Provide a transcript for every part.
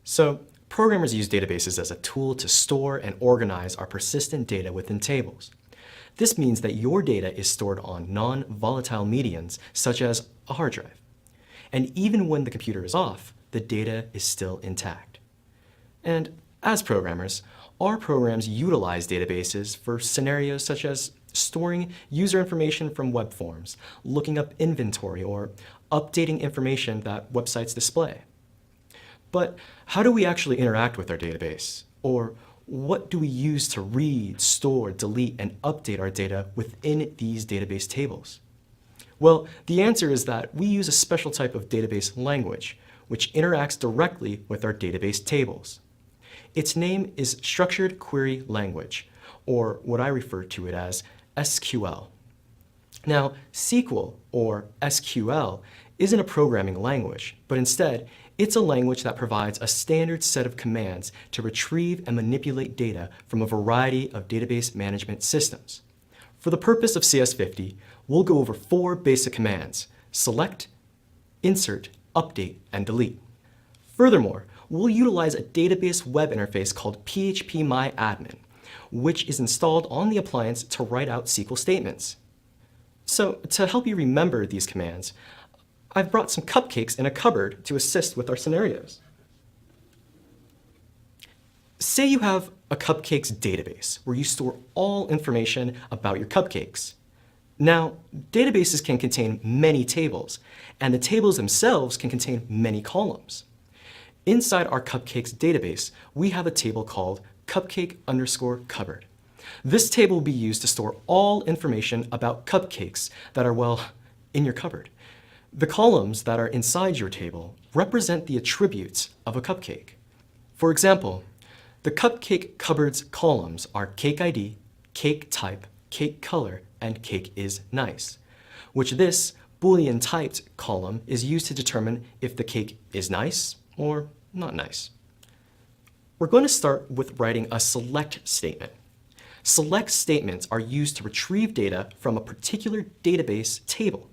So programmers use databases as a tool to store and organize our persistent data within tables. This means that your data is stored on non-volatile medians, such as a hard drive. And even when the computer is off, the data is still intact. And as programmers, our programs utilize databases for scenarios such as storing user information from web forms, looking up inventory, or updating information that websites display. But how do we actually interact with our database? Or what do we use to read, store, delete, and update our data within these database tables? Well, the answer is that we use a special type of database language, which interacts directly with our database tables. Its name is Structured Query Language, or what I refer to it as SQL. Now, SQL, or SQL, isn't a programming language, but instead, it's a language that provides a standard set of commands to retrieve and manipulate data from a variety of database management systems. For the purpose of CS50, we'll go over 4 basic commands: select, insert, update, and delete. Furthermore, we'll utilize a database web interface called phpMyAdmin, which is installed on the appliance to write out SQL statements. So to help you remember these commands, I've brought some cupcakes in a cupboard to assist with our scenarios. Say you have a cupcakes database where you store all information about your cupcakes. Now, databases can contain many tables, and the tables themselves can contain many columns. Inside our cupcakes database, we have a table called cupcake_cupboard. This table will be used to store all information about cupcakes that are, well, in your cupboard. The columns that are inside your table represent the attributes of a cupcake. For example, the cupcake cupboard's columns are cake ID, cake type, cake color, and cake is nice, which this Boolean typed column is used to determine if the cake is nice or not nice. We're going to start with writing a select statement. Select statements are used to retrieve data from a particular database table.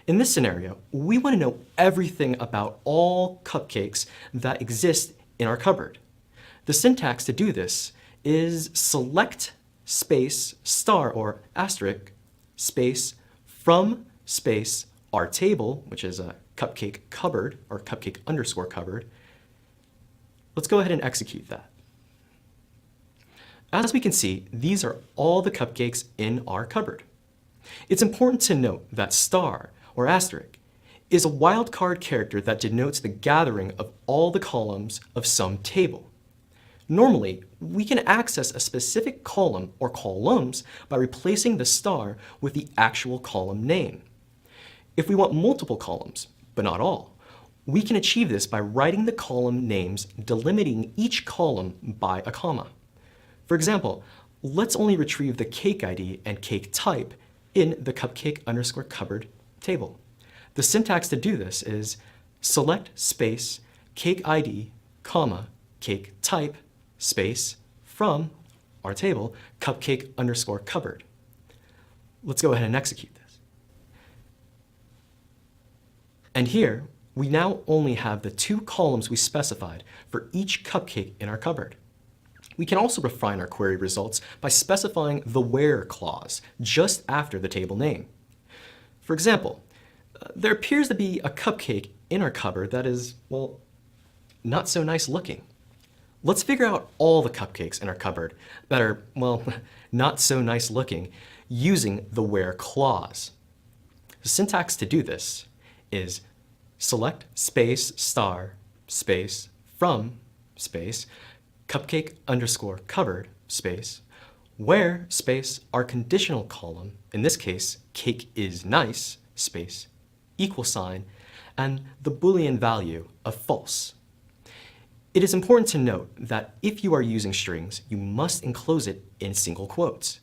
In this scenario, we want to know everything about all cupcakes that exist in our cupboard. The syntax to do this is select space star or asterisk space from space our table, which is a cupcake cupboard or cupcake_cupboard. Let's go ahead and execute that. As we can see, these are all the cupcakes in our cupboard. It's important to note that star or asterisk is a wildcard character that denotes the gathering of all the columns of some table. Normally, we can access a specific column or columns by replacing the star with the actual column name. If we want multiple columns, but not all, we can achieve this by writing the column names delimiting each column by a comma. For example, let's only retrieve the cake ID and cake type in the cupcake_cupboard table. The syntax to do this is select space cake ID, comma, cake type, space, from our table, cupcake_cupboard. Let's go ahead and execute this. And here, we now only have the 2 columns we specified for each cupcake in our cupboard. We can also refine our query results by specifying the where clause just after the table name. For example, there appears to be a cupcake in our cupboard that is, well, not so nice looking. Let's figure out all the cupcakes in our cupboard that are, well, not so nice looking using the where clause. The syntax to do this is select space star space from space cupcake_cupboard space where space our conditional column, in this case cake is nice space equal sign and the Boolean value of false. It is important to note that if you are using strings, you must enclose it in single quotes.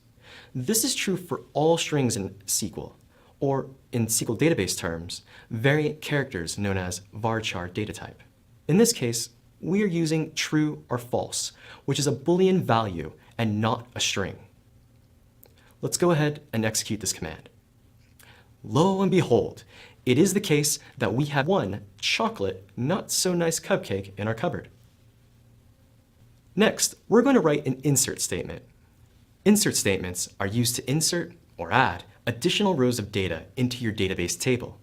This is true for all strings in SQL, or in SQL database terms, variant characters known as varchar data type. In this case, we are using true or false, which is a Boolean value and not a string. Let's go ahead and execute this command. Lo and behold, it is the case that we have one chocolate, not so nice cupcake in our cupboard. Next, we're going to write an insert statement. Insert statements are used to insert or add additional rows of data into your database table.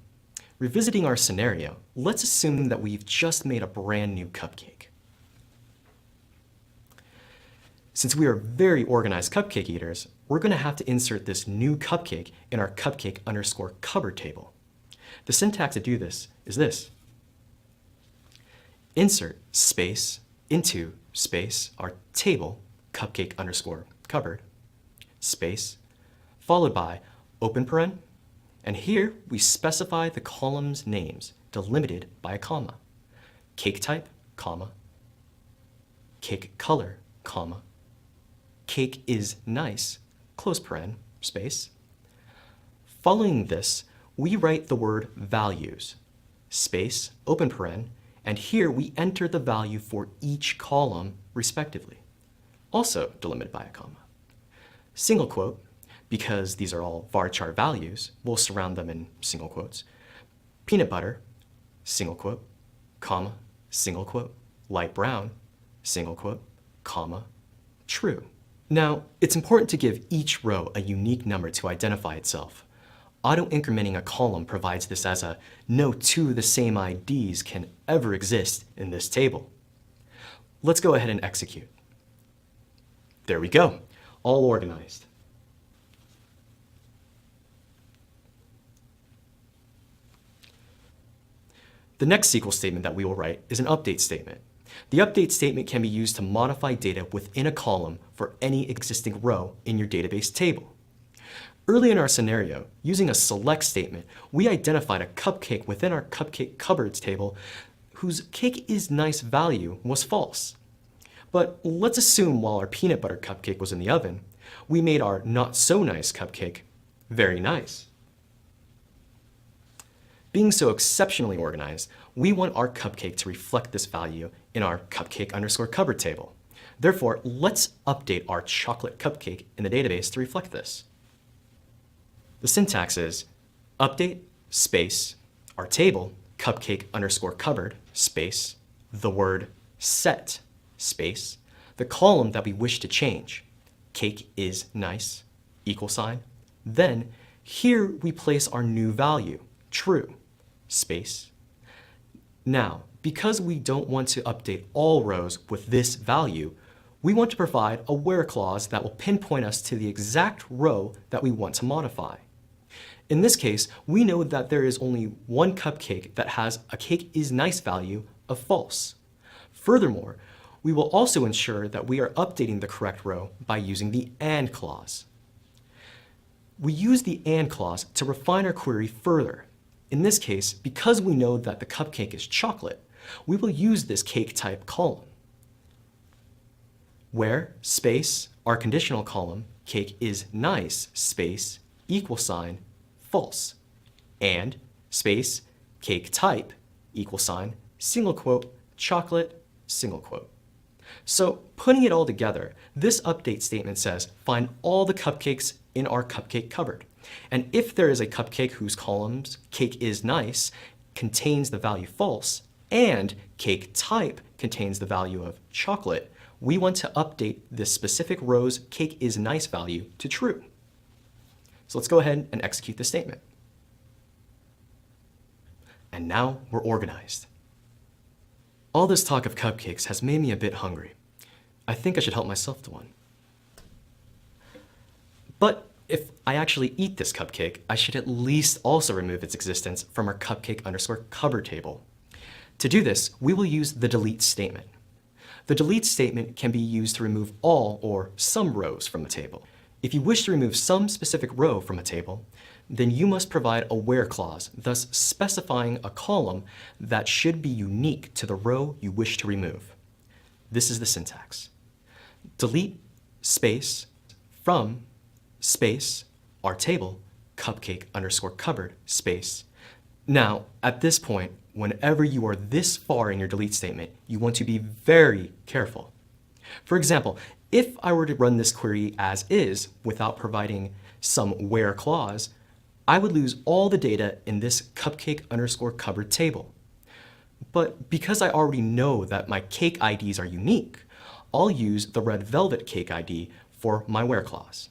Revisiting our scenario, let's assume that we've just made a brand new cupcake. Since we are very organized cupcake eaters, we're going to have to insert this new cupcake in our cupcake_cupboard table. The syntax to do this is this. Insert space into space our table cupcake_cupboard space followed by open paren, and here we specify the column's names delimited by a comma. Cake type, comma, cake color, comma, cake is nice, close paren, space. Following this, we write the word values, space, open paren, and here we enter the value for each column respectively, also delimited by a comma. Single quote, because these are all varchar values, we'll surround them in single quotes. Peanut butter, single quote, comma, single quote, light brown, single quote, comma, true. Now, it's important to give each row a unique number to identify itself. Auto-incrementing a column provides this as a no two of the same IDs can ever exist in this table. Let's go ahead and execute. There we go, all organized. The next SQL statement that we will write is an update statement. The update statement can be used to modify data within a column for any existing row in your database table. Early in our scenario, using a select statement, we identified a cupcake within our cupcake cupboards table whose cake is nice value was false. But let's assume while our peanut butter cupcake was in the oven, we made our not so nice cupcake very nice. Being so exceptionally organized, we want our cupcake to reflect this value in our cupcake_cupboard table. Therefore, let's update our chocolate cupcake in the database to reflect this. The syntax is update space our table cupcake_cupboard space the word set space the column that we wish to change, cake is nice, equal sign. Then here we place our new value, true, space. Now, because we don't want to update all rows with this value, we want to provide a where clause that will pinpoint us to the exact row that we want to modify. In this case, we know that there is only one cupcake that has a cake is nice value of false. Furthermore, we will also ensure that we are updating the correct row by using the AND clause. We use the AND clause to refine our query further. In this case, because we know that the cupcake is chocolate, we will use this cake type column. Where space our conditional column, cake is nice, space, equal sign, false, and space cake type equal sign single quote chocolate single quote. So putting it all together, this update statement says find all the cupcakes in our cupcake cupboard. And if there is a cupcake whose columns cake is nice contains the value false and cake type contains the value of chocolate, we want to update this specific row's cake is nice value to true. So let's go ahead and execute this statement. And now we're organized. All this talk of cupcakes has made me a bit hungry. I think I should help myself to one. But if I actually eat this cupcake, I should at least also remove its existence from our cupcake_cupboard table. To do this, we will use the delete statement. The delete statement can be used to remove all or some rows from the table. If you wish to remove some specific row from a table, then you must provide a where clause, thus specifying a column that should be unique to the row you wish to remove. This is the syntax. Delete space from space our table cupcake_cupboard space. Now, at this point, whenever you are this far in your delete statement, you want to be very careful. For example, if I were to run this query as is without providing some where clause, I would lose all the data in this cupcake_cupboard table. But because I already know that my cake IDs are unique, I'll use the red velvet cake ID for my where clause.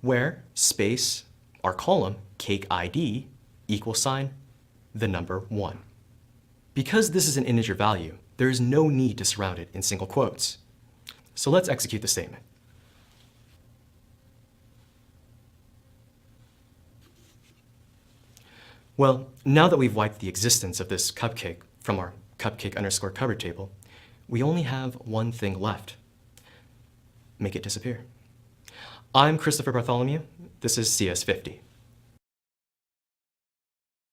Where space our column cake ID equals sign the number 1. Because this is an integer value, there is no need to surround it in single quotes. So let's execute the statement. Well, now that we've wiped the existence of this cupcake from our cupcake_covered table, we only have one thing left. Make it disappear. I'm Christopher Bartholomew. This is CS50.